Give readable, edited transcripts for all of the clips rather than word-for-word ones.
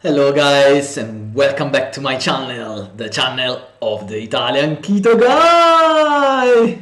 Hello guys and welcome back to my channel, the channel of the Italian Keto guy!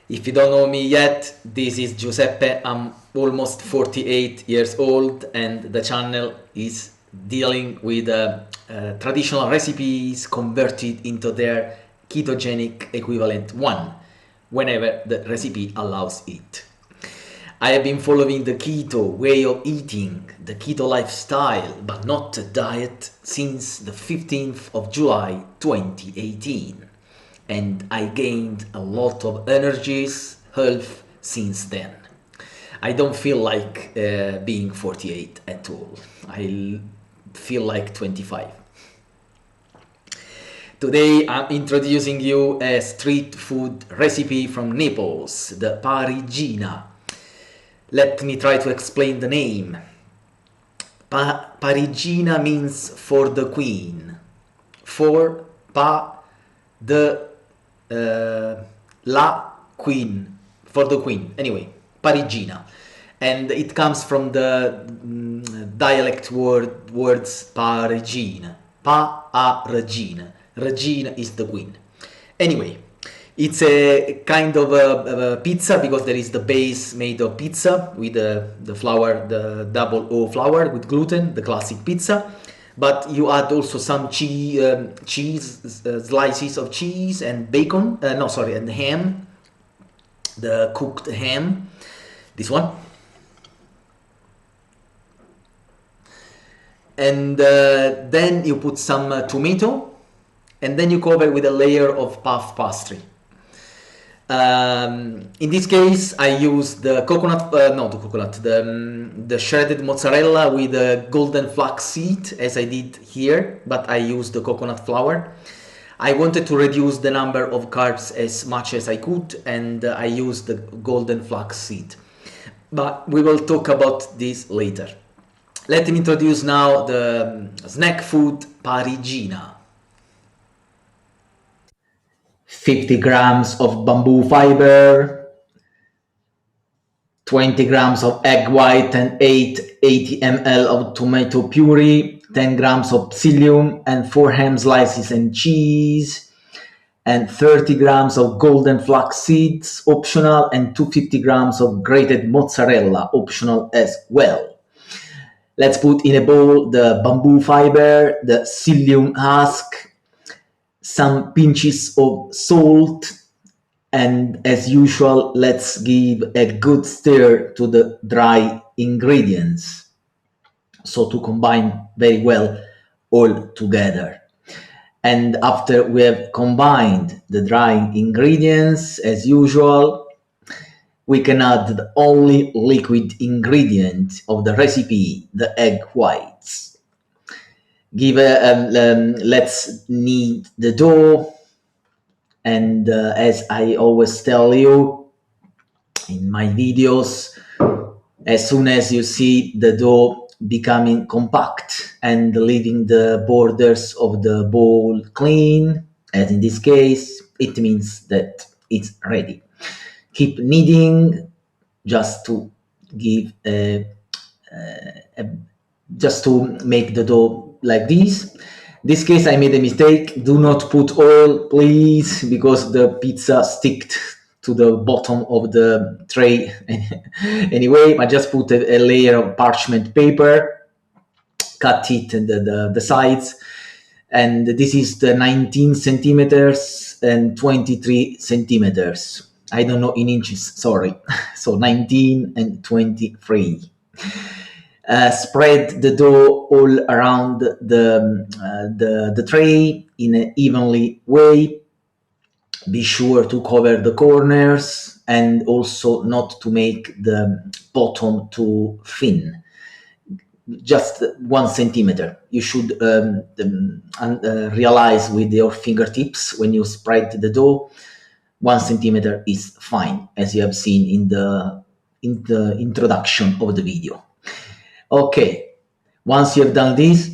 If you don't know me yet, this is Giuseppe. I'm almost 48 years old and the channel is dealing with traditional recipes converted into their ketogenic equivalent one, whenever the recipe allows it. I have been following the keto way of eating, the keto lifestyle, but not a diet, since the 15th of July 2018. And I gained a lot of energies, health since then. I don't feel like being 48 at all. I feel like 25. Today I'm introducing you a street food recipe from Naples, the parigina. Let me try to explain the name. Parigina means for the queen. For the la queen, for the queen. Anyway, parigina, and it comes from the dialect words parigina, pa a regina. Regina is the queen. Anyway, it's a kind of a pizza because there is the base made of pizza with the flour, the double O flour with gluten, the classic pizza. But you add also some cheese, slices of cheese and bacon, and ham, the cooked ham, this one. And then you put some tomato, and then you cover with a layer of puff pastry. In this case, I use the the shredded mozzarella with the golden flaxseed, as I did here, but I used the coconut flour. I wanted to reduce the number of carbs as much as I could, and I used the golden flaxseed. But we will talk about this later. Let me introduce now the snack food parigina. 50 grams of bamboo fiber, 20 grams of egg white and 80 ml of tomato puree, 10 grams of psyllium and 4 ham slices and cheese, and 30 grams of golden flax seeds, optional, and 250 grams of grated mozzarella, optional as well. Let's put in a bowl the bamboo fiber, the psyllium husk, some pinches of salt, and as usual, let's give a good stir to the dry ingredients, so to combine very well all together. And after we have combined the dry ingredients, as usual, we can add the only liquid ingredient of the recipe, the egg whites. Let's knead the dough, and as I always tell you in my videos, as soon as you see the dough becoming compact and leaving the borders of the bowl clean, as in this case, it means that it's ready. Keep kneading just to give just to make the dough like this. This case I made a mistake. Do not put oil, please, because the pizza sticked to the bottom of the tray. Anyway, I just put a layer of parchment paper, cut it and the sides, and this is the 19 centimeters and 23 centimeters. I don't know in inches, sorry. So 19 and 23. Spread the dough all around the tray in an evenly way. Be sure to cover the corners and also not to make the bottom too thin. Just 1 centimeter. You should realize with your fingertips when you spread the dough, 1 centimeter is fine, as you have seen in the introduction of the video. Okay, once you have done this,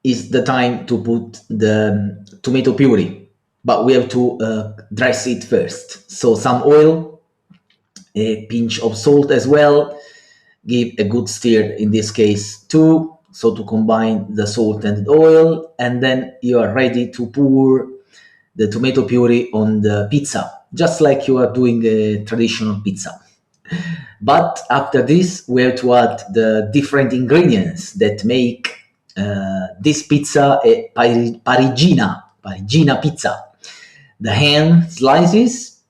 is the time to put the tomato puree, but we have to dress it first. So some oil, a pinch of salt as well, give a good stir in this case too, so to combine the salt and oil, and then you are ready to pour the tomato puree on the pizza, just like you are doing a traditional pizza. But after this, we have to add the different ingredients that make this pizza a parigina pizza. The ham slices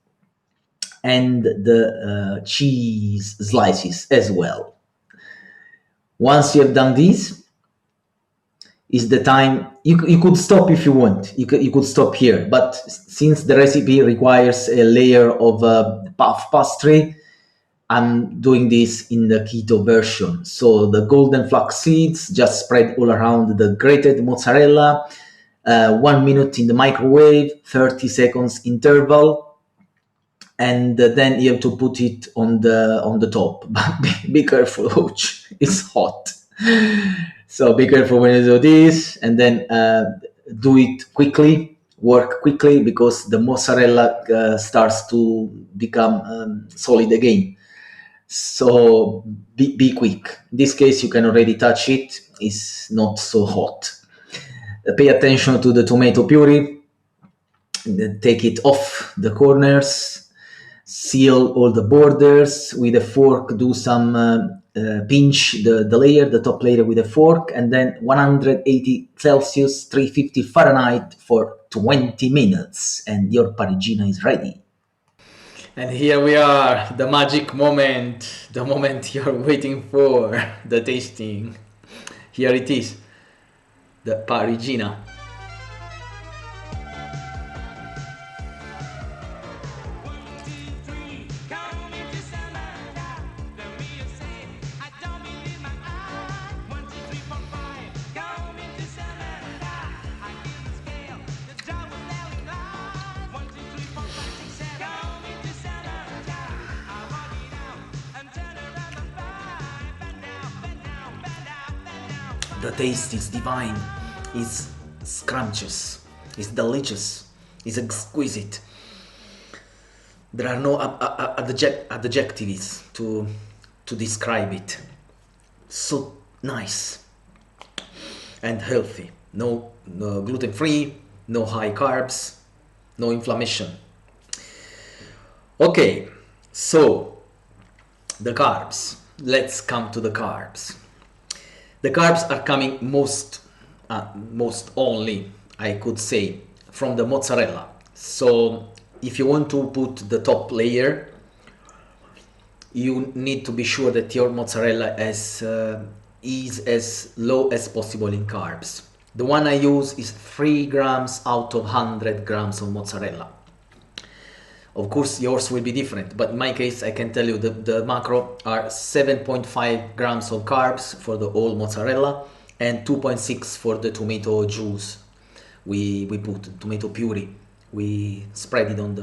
and the cheese slices as well. Once you have done this, is the time you could stop if you want. You could stop here, but since the recipe requires a layer of puff pastry, I'm doing this in the keto version. So the golden flax seeds just spread all around the grated mozzarella, 1 minute in the microwave, 30 seconds interval, and then you have to put it on the top. But be careful, ouch, it's hot. So be careful when you do this, and then do it quickly, work quickly, because the mozzarella starts to become solid again. So be quick. In this case, you can already touch it. It's not so hot. Pay attention to the tomato puree. Take it off the corners. Seal all the borders with a fork. Do some pinch the top layer with a fork, and then 180 Celsius, 350 Fahrenheit for 20 minutes, and your parigina is ready. And here we are, the magic moment, the moment you're waiting for, the tasting. Here it is, the parigina. The taste is divine, it's scrumptious, it's delicious, it's exquisite. There are no adjectives to describe it. So nice and healthy. No gluten-free, no high carbs, no inflammation. Okay, so the carbs. Let's come to the carbs. The carbs are coming most only, I could say, from the mozzarella. So if you want to put the top layer, you need to be sure that your mozzarella is as low as possible in carbs. The one I use is 3 grams out of 100 grams of mozzarella. Of course, yours will be different, but in my case, I can tell you the macro are 7.5 grams of carbs for the whole mozzarella and 2.6 for the tomato juice. We put tomato puree. We spread it on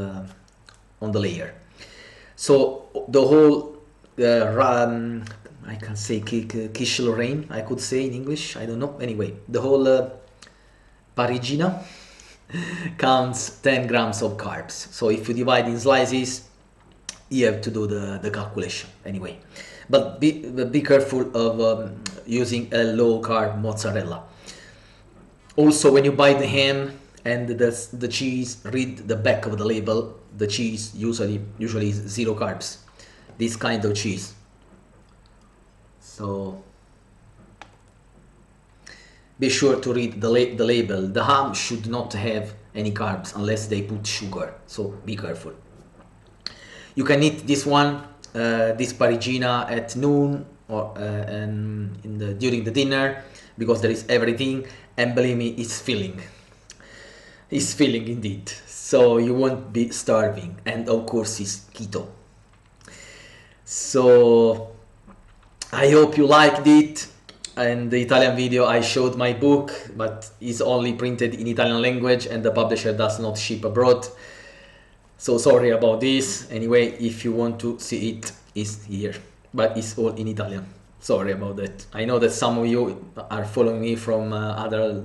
the layer. So the whole I can say quiche Lorraine, I could say in English. I don't know. Anyway, the whole parigina counts 10 grams of carbs. So if you divide in slices, you have to do the calculation anyway. But be careful of using a low carb mozzarella. Also, when you buy the ham and the cheese, read the back of the label. The cheese usually is 0 carbs. This kind of cheese. So be sure to read the label. The ham should not have any carbs unless they put sugar, so be careful. You can eat this one, this parigina at noon or during the dinner, because there is everything, and believe me, it's filling. It's filling indeed, so you won't be starving, and of course it's keto. So I hope you liked it. In the Italian video I showed my book, but it's only printed in Italian language and the publisher does not ship abroad. So sorry about this. Anyway, if you want to see it, it's here, but it's all in Italian. Sorry about that. I know that some of you are following me from other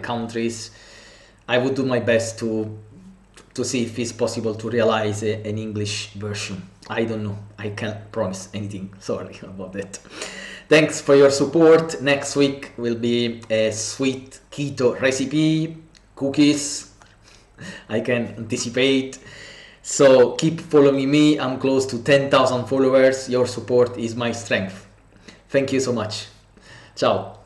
countries. I would do my best to see if it's possible to realize an English version. I don't know. I can't promise anything. Sorry about that. Thanks for your support. Next week will be a sweet keto recipe, cookies. I can anticipate. So keep following me. I'm close to 10,000 followers. Your support is my strength. Thank you so much. Ciao.